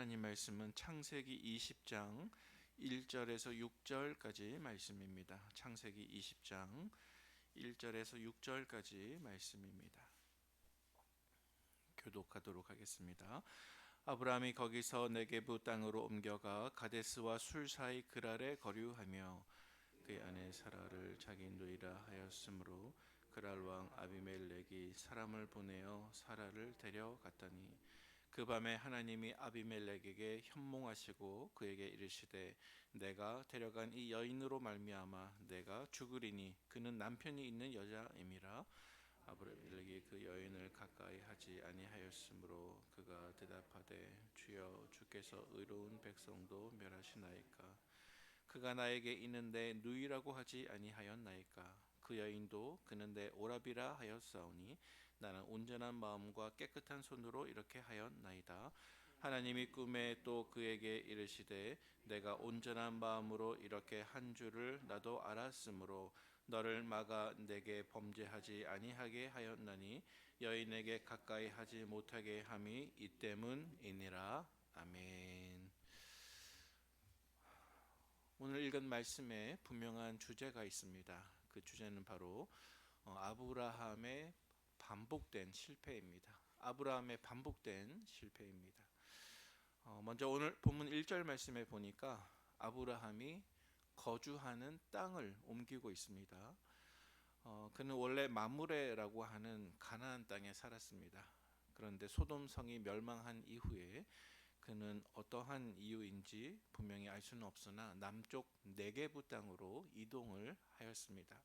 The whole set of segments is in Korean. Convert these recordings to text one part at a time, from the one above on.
하나님 말씀은 창세기 20장 1절에서 6절까지 말씀입니다. 창세기 20장 1절에서 6절까지 말씀입니다. 교독하도록 하겠습니다. 아브라함이 거기서 네게부 땅으로 옮겨가 가데스와 술 사이 그랄에 거류하며 그의 아내 사라를 자기 누이라 하였으므로 그랄 왕 아비멜렉이 사람을 보내어 사라를 데려갔더니 그 밤에 하나님이 아비멜렉에게 현몽하시고 그에게 이르시되 내가 데려간 이 여인으로 말미암아 내가 죽으리니 그는 남편이 있는 여자임이라. 아비멜렉이 그 여인을 가까이 하지 아니하였으므로 그가 대답하되 주여 주께서 의로운 백성도 멸하시나이까. 그가 나에게 있는데 누이라고 하지 아니하였나이까. 그 여인도 그는 내 오라비라 하였사오니 나는 온전한 마음과 깨끗한 손으로 이렇게 하였나이다. 하나님이 꿈에 또 그에게 이르시되 내가 온전한 마음으로 이렇게 한 줄을 나도 알았으므로 너를 막아 내게 범죄하지 아니하게 하였나니 여인에게 가까이 하지 못하게 함이 이 때문이니라. 아멘. 오늘 읽은 말씀에 분명한 주제가 있습니다. 그 주제는 바로 아브라함의 반복된 실패입니다. 아브라함의 반복된 실패입니다. 먼저 오늘 본문 1절 말씀에 보니까 아브라함이 거주하는 땅을 옮기고 있습니다. 그는 원래 마므레라고 하는 가나안 땅에 살았습니다. 그런데 소돔 성이 멸망한 이후에 그는 어떠한 이유인지 분명히 알 수는 없으나 남쪽 네게부 땅으로 이동을 하였습니다.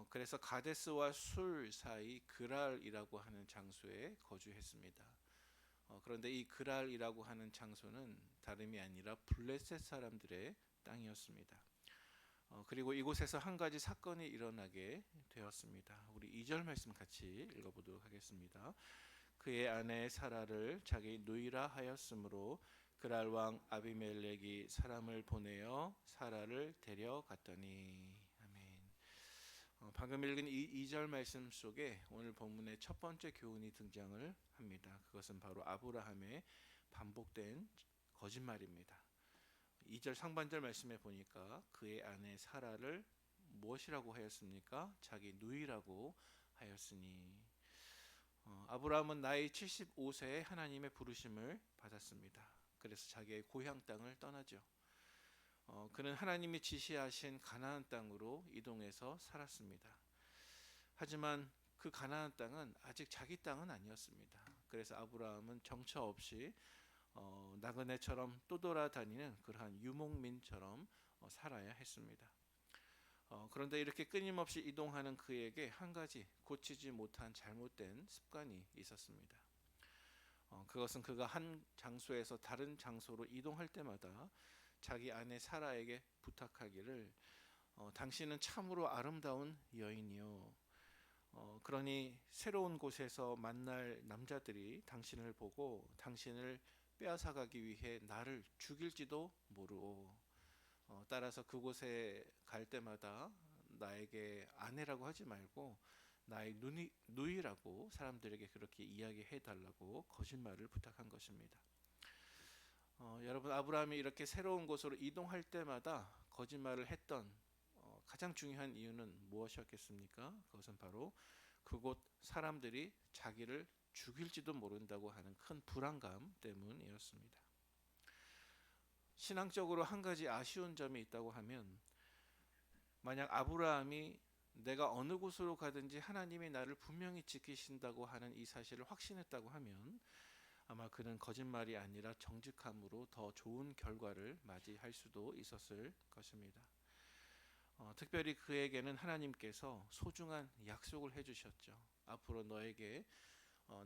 그래서 가데스와 술 사이 그랄이라고 하는 장소에 거주했습니다. 그런데 이 그랄이라고 하는 장소는 다름이 아니라 블레셋 사람들의 땅이었습니다. 그리고 이곳에서 한 가지 사건이 일어나게 되었습니다. 우리 2절 말씀 같이 읽어보도록 하겠습니다. 그의 아내 사라를 자기 누이라 하였으므로 그랄 왕 아비멜렉이 사람을 보내어 사라를 데려갔더니. 아멘. 방금 읽은 이 2절 말씀 속에 오늘 본문의 첫 번째 교훈이 등장을 합니다. 그것은 바로 아브라함의 반복된 거짓말입니다. 2절 상반절 말씀에 보니까 그의 아내 사라를 무엇이라고 하였습니까? 자기 누이라고 하였으니. 아브라함은 나이 75세에 하나님의 부르심을 받았습니다. 그래서 자기의 고향 땅을 떠나죠. 그는 하나님이 지시하신 가나안 땅으로 이동해서 살았습니다. 하지만 그 가나안 땅은 아직 자기 땅은 아니었습니다. 그래서 아브라함은 정처 없이 나그네처럼 떠돌아다니는 그러한 유목민처럼 살아야 했습니다. 그런데 이렇게 끊임없이 이동하는 그에게 한 가지 고치지 못한 잘못된 습관이 있었습니다. 그것은 그가 한 장소에서 다른 장소로 이동할 때마다 자기 아내 사라에게 부탁하기를 당신은 참으로 아름다운 여인이요. 그러니 새로운 곳에서 만날 남자들이 당신을 보고 당신을 빼앗아가기 위해 나를 죽일지도 모르고 따라서 그곳에 갈 때마다 나에게 아내라고 하지 말고 나의 누이라고 사람들에게 그렇게 이야기해 달라고 거짓말을 부탁한 것입니다. 여러분, 아브라함이 이렇게 새로운 곳으로 이동할 때마다 거짓말을 했던 가장 중요한 이유는 무엇이었겠습니까? 그것은 바로 그곳 사람들이 자기를 죽일지도 모른다고 하는 큰 불안감 때문이었습니다. 신앙적으로 한 가지 아쉬운 점이 있다고 하면, 만약 아브라함이 내가 어느 곳으로 가든지 하나님이 나를 분명히 지키신다고 하는 이 사실을 확신했다고 하면 아마 그는 거짓말이 아니라 정직함으로 더 좋은 결과를 맞이할 수도 있었을 것입니다. 특별히 그에게는 하나님께서 소중한 약속을 해주셨죠. 앞으로 너에게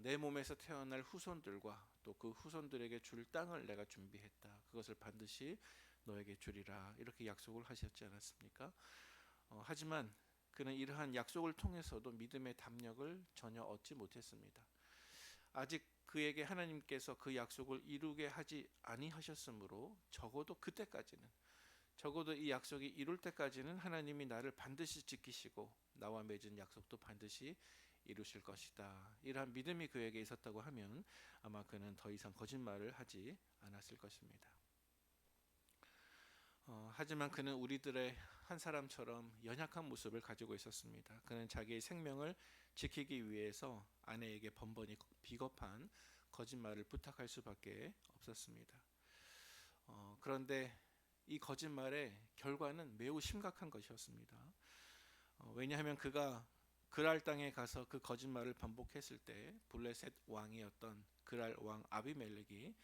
내 몸에서 태어날 후손들과 또 그 후손들에게 줄 땅을 내가 준비했다. 그것을 반드시 너에게 주리라. 이렇게 약속을 하셨지 않았습니까? 하지만 그는 이러한 약속을 통해서도 믿음의 담력을 전혀 얻지 못했습니다. 아직 그에게 하나님께서 그 약속을 이루게 하지 아니하셨으므로 적어도 그때까지는, 적어도 이 약속이 이룰 때까지는 하나님이 나를 반드시 지키시고 나와 맺은 약속도 반드시 이루실 것이다. 이러한 믿음이 그에게 있었다고 하면 아마 그는 더 이상 거짓말을 하지 않았을 것입니다. 하지만 그는 우리들의 한 사람처럼 연약한 모습을 가지고 있었습니다. 그는 자기의 생명을 지키기 위해서 아내에게 번번이 비겁한 거짓말을 부탁할 수밖에 없었습니다. 그런데 이 거짓말의 결과는 매우 심각한 것이었습니다. 왜냐하면 그가 그랄 땅에 가서 그 거짓말을 반복했을 때 블레셋 왕이었던 그랄 왕 아비멜렉이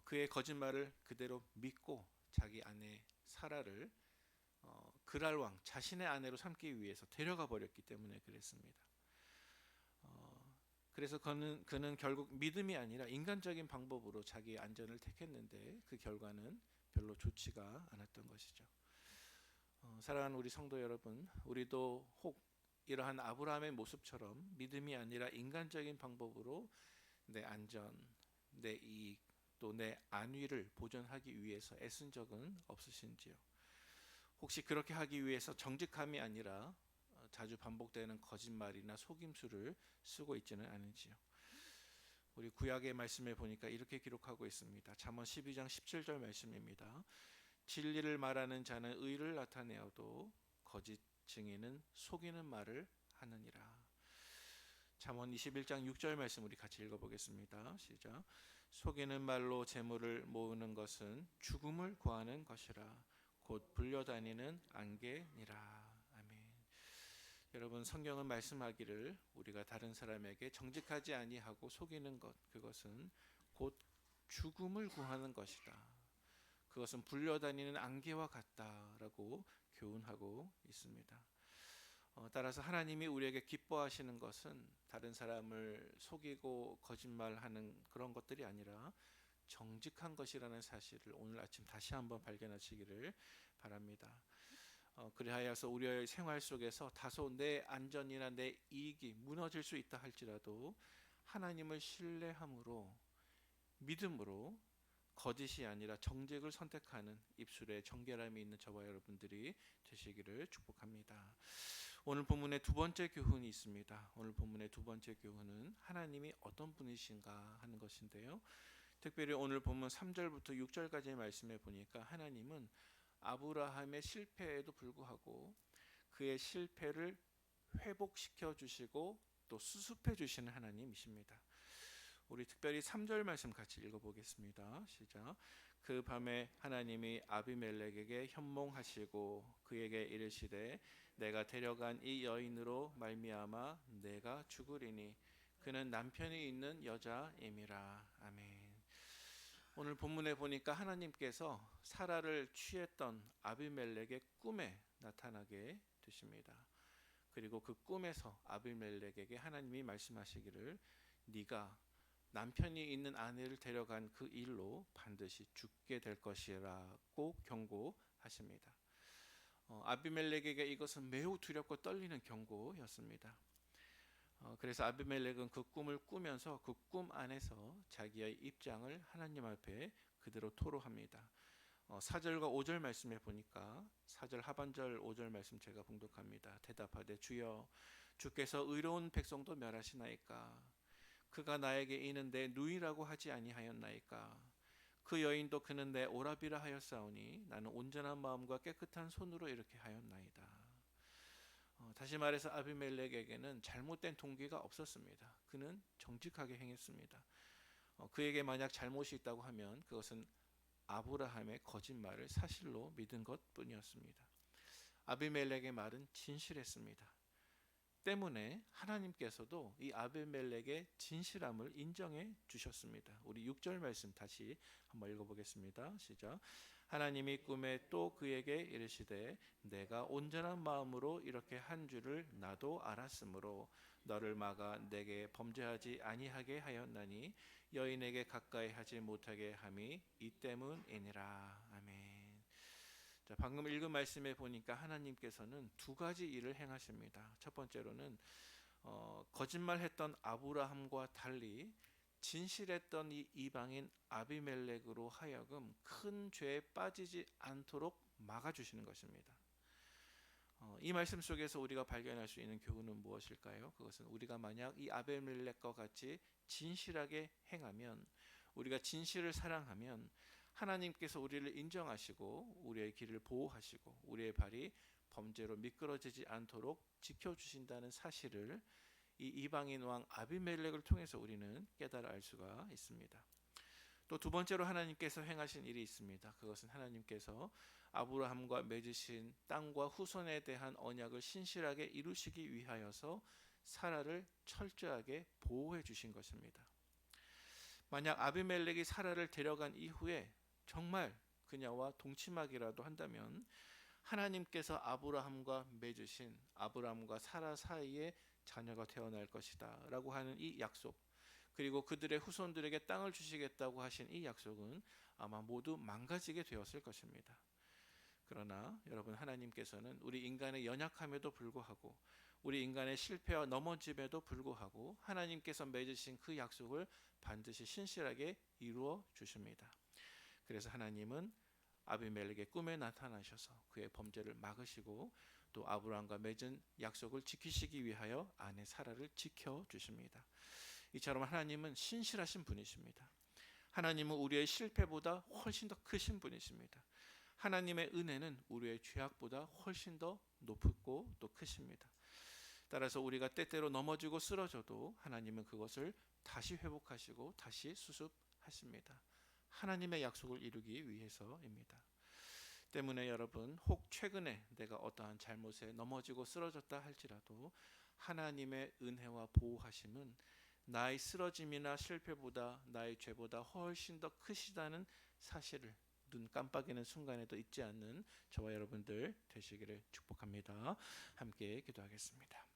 그의 거짓말을 그대로 믿고 자기 아내 사라를 그랄 왕 자신의 아내로 삼기 위해서 데려가 버렸기 때문에 그랬습니다. 그래서 그는 결국 믿음이 아니라 인간적인 방법으로 자기의 안전을 택했는데 그 결과는 별로 좋지가 않았던 것이죠. 사랑하는 우리 성도 여러분, 우리도 혹 이러한 아브라함의 모습처럼 믿음이 아니라 인간적인 방법으로 내 안전, 내 이익, 또 내 안위를 보존하기 위해서 애쓴 적은 없으신지요? 혹시 그렇게 하기 위해서 정직함이 아니라 자주 반복되는 거짓말이나 속임수를 쓰고 있지는 않은지요? 우리 구약의 말씀에 보니까 이렇게 기록하고 있습니다. 잠언 12장 17절 말씀입니다. 진리를 말하는 자는 의를 나타내어도 거짓 증인은 속이는 말을 하느니라. 잠언 21장 6절 말씀 우리 같이 읽어보겠습니다. 시작. 속이는 말로 재물을 모으는 것은 죽음을 구하는 것이라 곧 불려다니는 안개니라. 아멘. 여러분, 성경은 말씀하기를 우리가 다른 사람에게 정직하지 아니하고 속이는 것, 그것은 곧 죽음을 구하는 것이다. 그것은 불려다니는 안개와 같다라고 교훈하고 있습니다. 따라서 하나님이 우리에게 기뻐하시는 것은 다른 사람을 속이고 거짓말하는 그런 것들이 아니라 정직한 것이라는 사실을 오늘 아침 다시 한번 발견하시기를 바랍니다. 그리하여서 우리의 생활 속에서 다소 내 안전이나 내 이익이 무너질 수 있다 할지라도 하나님을 신뢰함으로 믿음으로 거짓이 아니라 정직을 선택하는 입술에 정결함이 있는 저와 여러분들이 되시기를 축복합니다. 오늘 본문의 두 번째 교훈이 있습니다. 오늘 본문의 두 번째 교훈은 하나님이 어떤 분이신가 하는 것인데요. 특별히 오늘 본문 3절부터 6절까지의 말씀에 보니까 하나님은 아브라함의 실패에도 불구하고 그의 실패를 회복시켜 주시고 또 수습해 주시는 하나님이십니다. 우리 특별히 3절 말씀 같이 읽어보겠습니다. 시작. 그 밤에 하나님이 아비멜렉에게 현몽하시고 그에게 이르시되 내가 데려간 이 여인으로 말미암아 내가 죽으리니 그는 남편이 있는 여자임이라. 아멘. 오늘 본문에 보니까 하나님께서 사라를 취했던 아비멜렉의 꿈에 나타나게 되십니다. 그리고 그 꿈에서 아비멜렉에게 하나님이 말씀하시기를 네가 남편이 있는 아내를 데려간 그 일로 반드시 죽게 될 것이라고 경고하십니다. 아비멜렉에게 이것은 매우 두렵고 떨리는 경고였습니다. 그래서 아비멜렉은 그 꿈을 꾸면서 그 꿈 안에서 자기의 입장을 하나님 앞에 그대로 토로합니다. 4절과 5절 말씀에 보니까 4절 하반절 5절 말씀 제가 봉독합니다. 대답하되 주여 주께서 의로운 백성도 멸하시나이까 그가 나에게 이는데 누이라고 하지 아니하였나이까 그 여인도 그는 내 오라비라 하였사오니 나는 온전한 마음과 깨끗한 손으로 이렇게 하였나이다. 다시 말해서 아비멜렉에게는 잘못된 동기가 없었습니다. 그는 정직하게 행했습니다. 그에게 만약 잘못이 있다고 하면 그것은 아브라함의 거짓말을 사실로 믿은 것뿐이었습니다. 아비멜렉의 말은 진실했습니다. 때문에 하나님께서도 이 아비멜렉의 진실함을 인정해 주셨습니다. 우리 6절 말씀 다시 한번 읽어보겠습니다. 시작. 하나님이 꿈에 또 그에게 이르시되 내가 온전한 마음으로 이렇게 한 줄을 나도 알았으므로 너를 막아 내게 범죄하지 아니하게 하였나니 여인에게 가까이 하지 못하게 함이 이 때문이니라. 아멘. 자, 방금 읽은 말씀에 보니까 하나님께서는 두 가지 일을 행하십니다. 첫 번째로는 거짓말했던 아브라함과 달리 진실했던 이 이방인 아비멜렉으로 하여금 큰 죄에 빠지지 않도록 막아주시는 것입니다. 이 말씀 속에서 우리가 발견할 수 있는 교훈은 무엇일까요? 그것은 우리가 만약 이 아벨멜렉과 같이 진실하게 행하면, 우리가 진실을 사랑하면 하나님께서 우리를 인정하시고 우리의 길을 보호하시고 우리의 발이 범죄로 미끄러지지 않도록 지켜주신다는 사실을 이 이방인 왕 아비멜렉을 통해서 우리는 깨달아 알 수가 있습니다. 또 두 번째로 하나님께서 행하신 일이 있습니다. 그것은 하나님께서 아브라함과 맺으신 땅과 후손에 대한 언약을 신실하게 이루시기 위하여서 사라를 철저하게 보호해 주신 것입니다. 만약 아비멜렉이 사라를 데려간 이후에 정말 그녀와 동침하기라도 한다면 하나님께서 아브라함과 맺으신 아브라함과 사라 사이에 자녀가 태어날 것이다 라고 하는 이 약속, 그리고 그들의 후손들에게 땅을 주시겠다고 하신 이 약속은 아마 모두 망가지게 되었을 것입니다. 그러나 여러분, 하나님께서는 우리 인간의 연약함에도 불구하고 우리 인간의 실패와 넘어짐에도 불구하고 하나님께서 맺으신 그 약속을 반드시 신실하게 이루어 주십니다. 그래서 하나님은 아비멜렉의 꿈에 나타나셔서 그의 범죄를 막으시고 또 아브라함과 맺은 약속을 지키시기 위하여 아내 사라를 지켜주십니다. 이처럼 하나님은 신실하신 분이십니다. 하나님은 우리의 실패보다 훨씬 더 크신 분이십니다. 하나님의 은혜는 우리의 죄악보다 훨씬 더 높고 또 크십니다. 따라서 우리가 때때로 넘어지고 쓰러져도 하나님은 그것을 다시 회복하시고 다시 수습하십니다. 하나님의 약속을 이루기 위해서입니다. 때문에 여러분, 혹 최근에 내가 어떠한 잘못에 넘어지고 쓰러졌다 할지라도 하나님의 은혜와 보호하심은 나의 쓰러짐이나 실패보다 나의 죄보다 훨씬 더 크시다는 사실을 눈 깜빡이는 순간에도 잊지 않는 저와 여러분들 되시기를 축복합니다. 함께 기도하겠습니다.